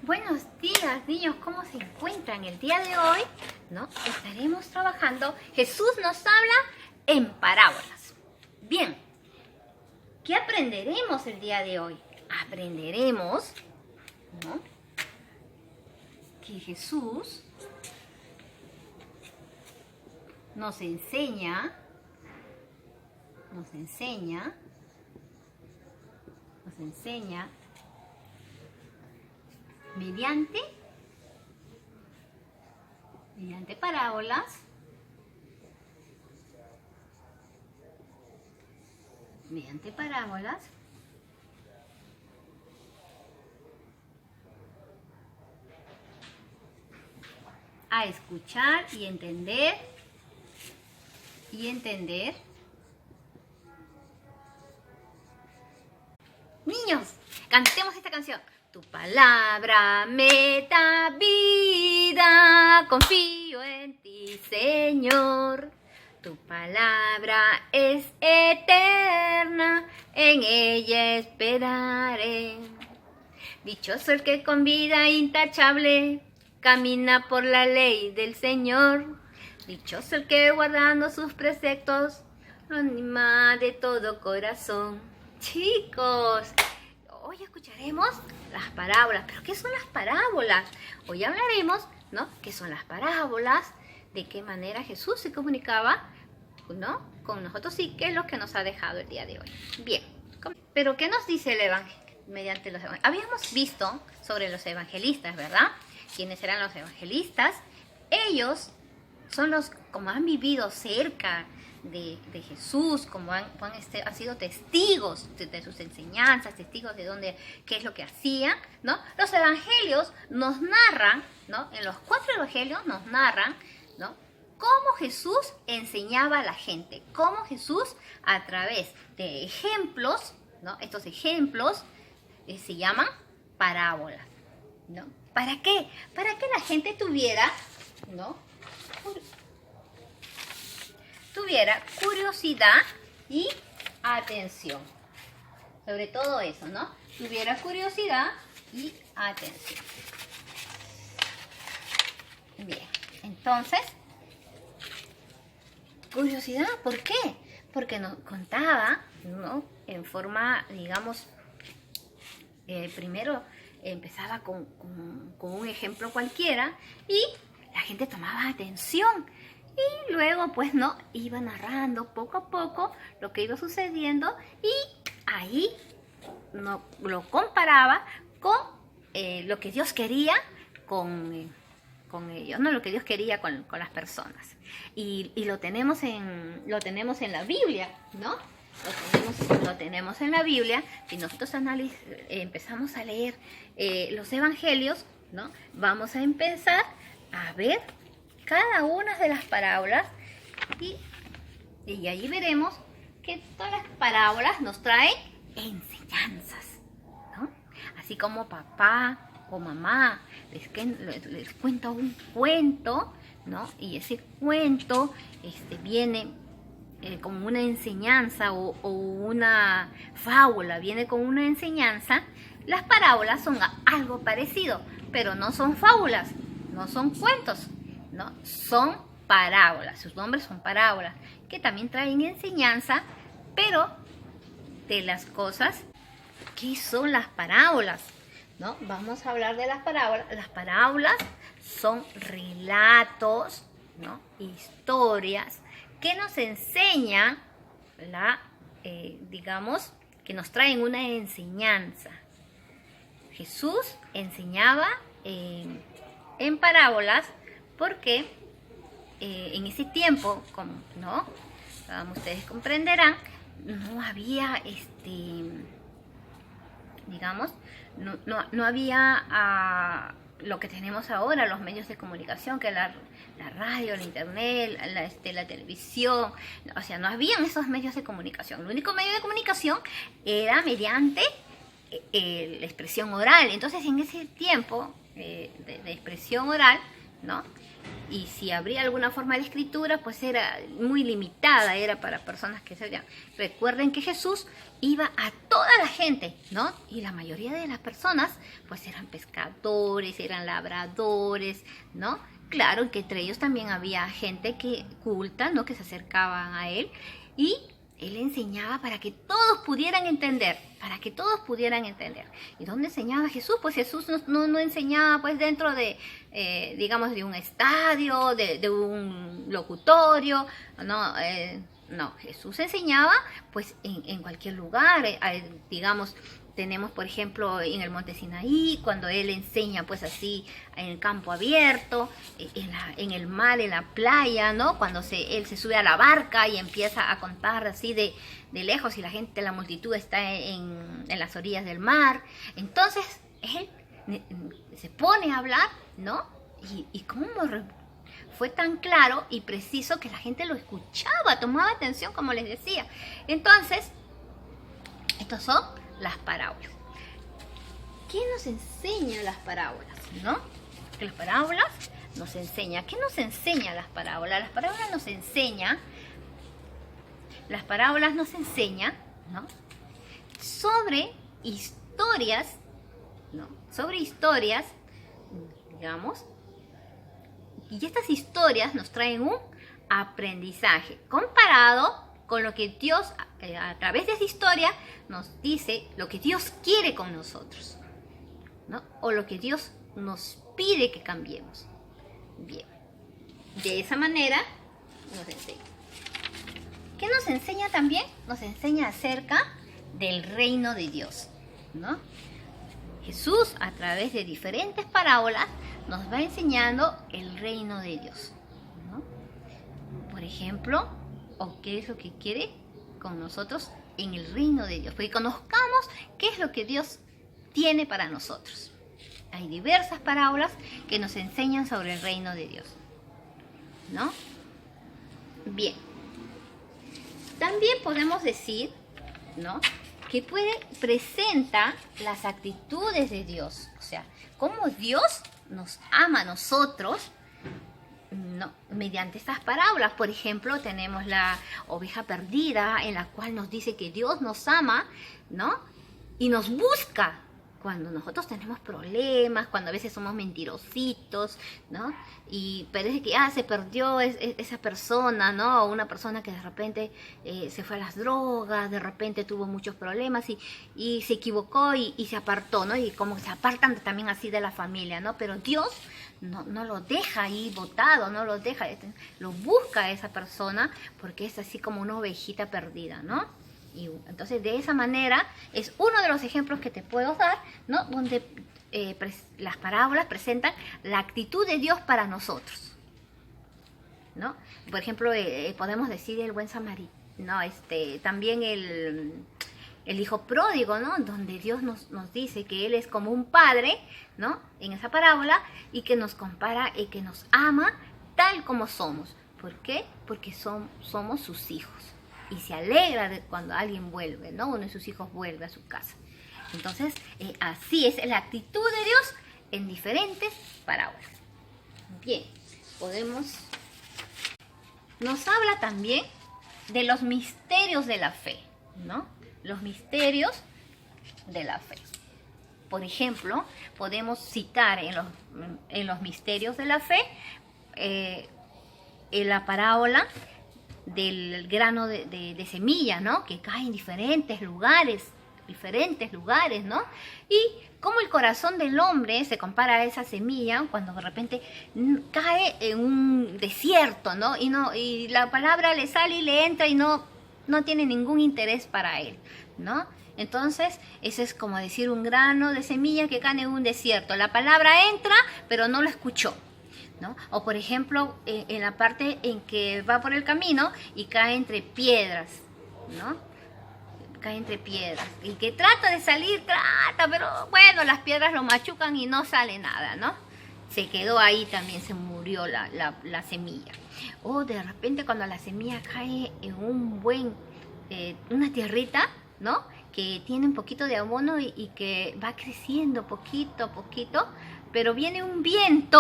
Buenos días, niños, ¿cómo se encuentran? El día de hoy, ¿no? Estaremos trabajando. Jesús nos habla en parábolas. Bien, ¿qué aprenderemos el día de hoy? Aprenderemos, ¿no?, que Jesús nos enseña mediante parábolas, a escuchar y entender Niños, cantemos esta canción. Tu palabra me da vida, confío en ti, Señor. Tu palabra es eterna, en ella esperaré. Dichoso el que con vida intachable camina por la ley del Señor. Dichoso el que guardando sus preceptos lo anima de todo corazón. Chicos, hoy escucharemos las parábolas. ¿Pero qué son las parábolas? Hoy hablaremos, ¿no?, qué son las parábolas, de qué manera Jesús se comunicaba, ¿no?, con nosotros y qué es lo que nos ha dejado el día de hoy. Bien, pero ¿qué nos dice el Evangelio mediante los evangelios? Habíamos visto sobre los evangelistas, ¿verdad? ¿Quiénes eran los evangelistas? Ellos son los, como han vivido cerca de Jesús, como han sido testigos de sus enseñanzas, testigos de qué es lo que hacían, ¿no? Los evangelios nos narran, ¿no? En los 4 evangelios nos narran, ¿no?, cómo Jesús enseñaba a la gente, cómo Jesús a través de ejemplos, ¿no? Estos ejemplos se llaman parábolas, ¿no? ¿Para qué? Para que la gente tuviera, ¿no?, curiosidad y atención. Sobre todo eso, ¿no? Tuviera curiosidad y atención. Bien, entonces, curiosidad, ¿por qué? Porque nos contaba, ¿no?, en forma, digamos, primero empezaba con un ejemplo cualquiera y la gente tomaba atención. Y luego, pues, no, iba narrando poco a poco lo que iba sucediendo y ahí no, lo comparaba con lo que Dios quería con ellos, ¿no? Lo que Dios quería con las personas. Y lo tenemos en la Biblia, ¿no? Lo tenemos en la Biblia. Si nosotros empezamos a leer los evangelios, ¿no?, vamos a empezar a ver cada una de las parábolas y ahí veremos que todas las parábolas nos traen enseñanzas, ¿no? Así como papá o mamá les cuenta un cuento, ¿no?, y ese cuento viene como una enseñanza o una fábula, viene con una enseñanza. Las parábolas son algo parecido, pero no son fábulas, no son cuentos, ¿no? Son parábolas, sus nombres son parábolas, que también traen enseñanza, pero de las cosas. ¿Qué son las parábolas? ¿No? Vamos a hablar de las parábolas. Las parábolas son relatos, ¿no?, historias que nos enseñan, digamos, que nos traen una enseñanza. Jesús enseñaba en parábolas porque en ese tiempo, ¿no?, ustedes comprenderán, no había, digamos, no había lo que tenemos ahora, los medios de comunicación, que la radio, la internet, la televisión. O sea, no habían esos medios de comunicación. El único medio de comunicación era mediante la expresión oral. Entonces, en ese tiempo de expresión oral, ¿no? Y si habría alguna forma de escritura, pues era muy limitada, era para personas que sabían. Recuerden que Jesús iba a toda la gente, ¿no? Y la mayoría de las personas, pues eran pescadores, eran labradores, ¿no? Claro que entre ellos también había gente que culta, ¿no? Que se acercaban a él y él enseñaba para que todos pudieran entender, para que todos pudieran entender. ¿Y dónde enseñaba Jesús? Pues Jesús no enseñaba pues dentro de, digamos, de un estadio, de un locutorio, no, no, Jesús enseñaba pues en cualquier lugar, digamos, tenemos, por ejemplo, en el monte Sinaí, cuando él enseña pues así en el campo abierto, en el mar, en la playa, ¿no? Cuando él se sube a la barca y empieza a contar así de lejos y la gente, la multitud está en las orillas del mar. Entonces, él se pone a hablar, ¿no? Y cómo fue tan claro y preciso que la gente lo escuchaba, tomaba atención, como les decía. Entonces, estos son las parábolas. ¿Qué nos enseña las parábolas? ¿No? Que las parábolas nos enseña. ¿Qué nos enseña las parábolas? Las parábolas nos enseña, ¿no? Sobre historias, ¿no? Sobre historias, digamos. Y estas historias nos traen un aprendizaje comparado con lo que Dios, a través de esa historia, nos dice lo que Dios quiere con nosotros, ¿no? O lo que Dios nos pide que cambiemos. Bien, de esa manera nos enseña. ¿Qué nos enseña también? Nos enseña acerca del reino de Dios, ¿no? Jesús, a través de diferentes parábolas, nos va enseñando el reino de Dios, ¿no? Por ejemplo, o qué es lo que quiere con nosotros en el reino de Dios, porque conozcamos qué es lo que Dios tiene para nosotros. Hay diversas parábolas que nos enseñan sobre el reino de Dios, ¿no? Bien, también podemos decir, ¿no?, que presenta las actitudes de Dios, o sea, cómo Dios nos ama a nosotros, ¿no?, mediante estas parábolas. Por ejemplo, tenemos la oveja perdida, en la cual nos dice que Dios nos ama, ¿no?, y nos busca cuando nosotros tenemos problemas, cuando a veces somos mentirositos, ¿no? Y parece que se perdió esa persona, ¿no? O una persona que de repente se fue a las drogas, de repente tuvo muchos problemas y se equivocó y se apartó, ¿no? Y como se apartan también así de la familia, ¿no? Pero Dios no lo deja ahí botado, no lo deja, lo busca a esa persona porque es así como una ovejita perdida, ¿no? Y entonces de esa manera es uno de los ejemplos que te puedo dar, ¿no?, donde las parábolas presentan la actitud de Dios para nosotros, ¿no? Por ejemplo, podemos decir el buen samaritano, ¿no? También el hijo pródigo, ¿no?, donde Dios nos dice que Él es como un padre, ¿no?, en esa parábola, y que nos compara y que nos ama tal como somos. ¿Por qué? Porque somos sus hijos. Y se alegra de cuando alguien vuelve, ¿no? Uno de sus hijos vuelve a su casa. Entonces, así es la actitud de Dios en diferentes parábolas. Bien, nos habla también de los misterios de la fe, ¿no? Los misterios de la fe. Por ejemplo, podemos citar en los misterios de la fe en la parábola del grano de semilla, ¿no?, que cae en diferentes lugares, ¿no? Y cómo el corazón del hombre se compara a esa semilla cuando de repente cae en un desierto, ¿no? Y la palabra le sale y le entra y no tiene ningún interés para él, ¿no? Entonces, eso es como decir un grano de semilla que cae en un desierto. La palabra entra, pero no lo escuchó, ¿no? O por ejemplo, en la parte en que va por el camino y cae entre piedras, ¿no? Cae entre piedras y que trata de salir, pero bueno, las piedras lo machucan y no sale nada, ¿no? Se quedó ahí también, se murió la semilla. O de repente cuando la semilla cae en una tierrita, ¿no?, que tiene un poquito de abono y que va creciendo poquito a poquito, pero viene un viento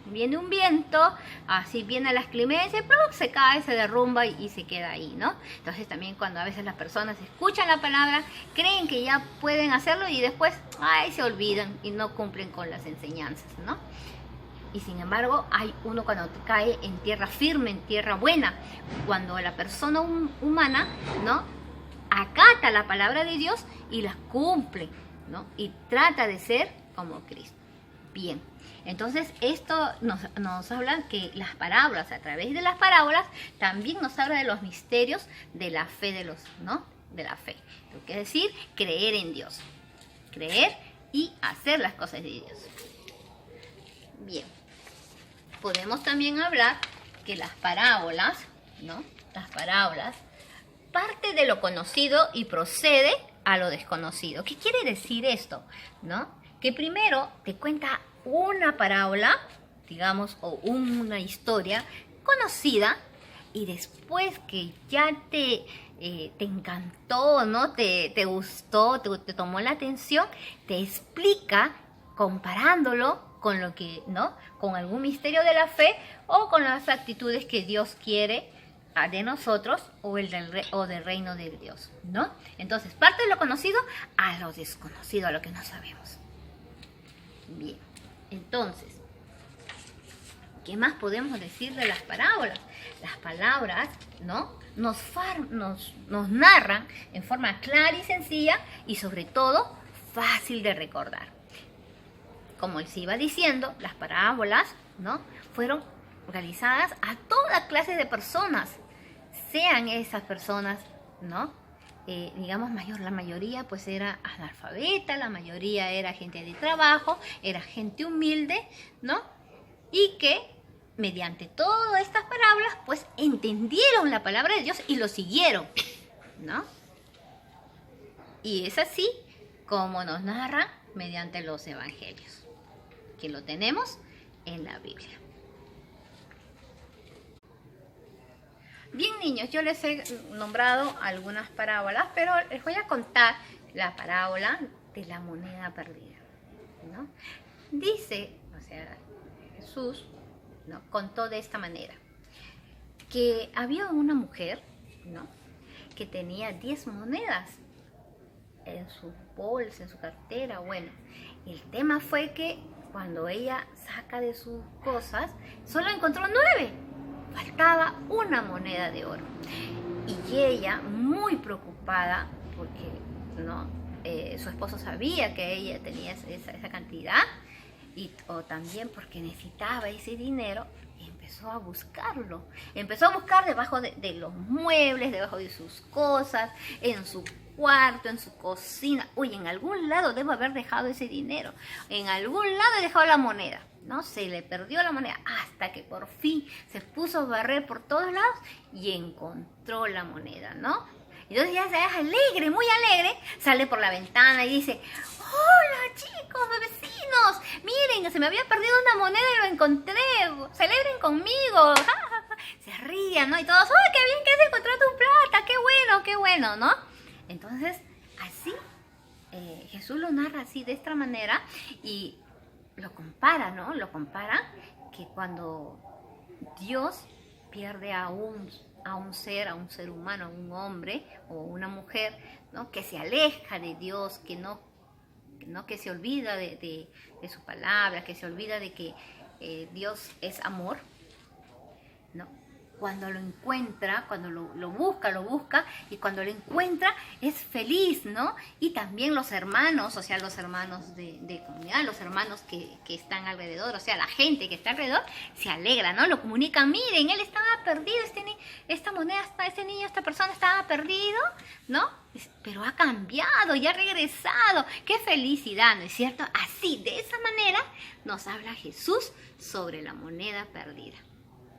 viene un viento, así viene las clemencias, pero se cae, se derrumba y se queda ahí, ¿no? Entonces también cuando a veces las personas escuchan la palabra, creen que ya pueden hacerlo y después, se olvidan y no cumplen con las enseñanzas, ¿no? Y sin embargo, hay uno cuando cae en tierra firme, en tierra buena, cuando la persona humana, ¿no?, acata la palabra de Dios y la cumple, ¿no?, y trata de ser como Cristo. Bien, entonces esto nos habla que las parábolas, a través de las parábolas, también nos habla de los misterios de la fe de la fe. Lo que es decir, creer en Dios, creer y hacer las cosas de Dios. Bien, podemos también hablar que las parábolas, ¿no?, las parábolas, parte de lo conocido y procede a lo desconocido. ¿Qué quiere decir esto? ¿No? Que primero te cuenta una parábola, digamos, o una historia conocida, y después que ya te encantó, ¿no?, te gustó, te tomó la atención, te explica comparándolo con lo que, ¿no?, con algún misterio de la fe o con las actitudes que Dios quiere de nosotros o del reino de Dios, ¿no? Entonces, parte de lo conocido a lo desconocido, a lo que no sabemos. Bien, entonces, ¿qué más podemos decir de las parábolas? Las palabras, ¿no?, nos narran en forma clara y sencilla y sobre todo fácil de recordar. Como les iba diciendo, las parábolas, ¿no?, fueron realizadas a toda clase de personas, sean esas personas, ¿no?, digamos, la mayoría pues era analfabeta, la mayoría era gente de trabajo, era gente humilde, ¿no?, y que mediante todas estas parábolas pues entendieron la palabra de Dios y lo siguieron, ¿no? Y es así como nos narra mediante los evangelios, que lo tenemos en la Biblia. Bien, niños, yo les he nombrado algunas parábolas, pero les voy a contar la parábola de la moneda perdida, ¿no? Dice, Jesús, ¿no?, contó de esta manera, que había una mujer, ¿no?, que tenía 10 monedas en su bolsa, en su cartera. Bueno, el tema fue que cuando ella saca de sus cosas, solo encontró 9. Faltaba una moneda de oro. Y ella, muy preocupada, porque, ¿no?, su esposo sabía que ella tenía esa cantidad, o también porque necesitaba ese dinero, empezó a buscarlo. Empezó a buscar debajo de los muebles, debajo de sus cosas, en su cuarto, en su cocina. Uy, en algún lado debo haber dejado ese dinero. En algún lado he dejado la moneda. No, se le perdió la moneda hasta que por fin se puso a barrer por todos lados y encontró la moneda, ¿no? Entonces ya se deja alegre, muy alegre, sale por la ventana y dice: hola chicos, vecinos, miren, se me había perdido una moneda y lo encontré, celebren conmigo. Se rían, ¿no? Y todos: ¡ay, qué bien que has encontrado tu plata! ¡Qué bueno!, ¿no? Entonces, así, Jesús lo narra así, de esta manera, y lo compara, ¿no? Lo compara que cuando Dios pierde a un ser humano, a un hombre o una mujer, ¿no?, que se aleja de Dios, que se olvida de su palabra, que se olvida de que Dios es amor, ¿no? Cuando lo encuentra, cuando lo busca, y cuando lo encuentra es feliz, ¿no? Y también los hermanos, o sea, los hermanos de comunidad, los hermanos que están alrededor, o sea, la gente que está alrededor, se alegra, ¿no? Lo comunican: miren, él estaba perdido, esta moneda, este niño, esta persona estaba perdido, ¿no? Pero ha cambiado y ha regresado. ¡Qué felicidad!, ¿no es cierto? Así, de esa manera, nos habla Jesús sobre la moneda perdida.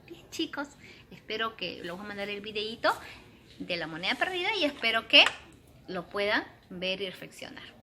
Bien, chicos, espero que les voy a mandar el videíto de la moneda perdida y espero que lo puedan ver y reflexionar.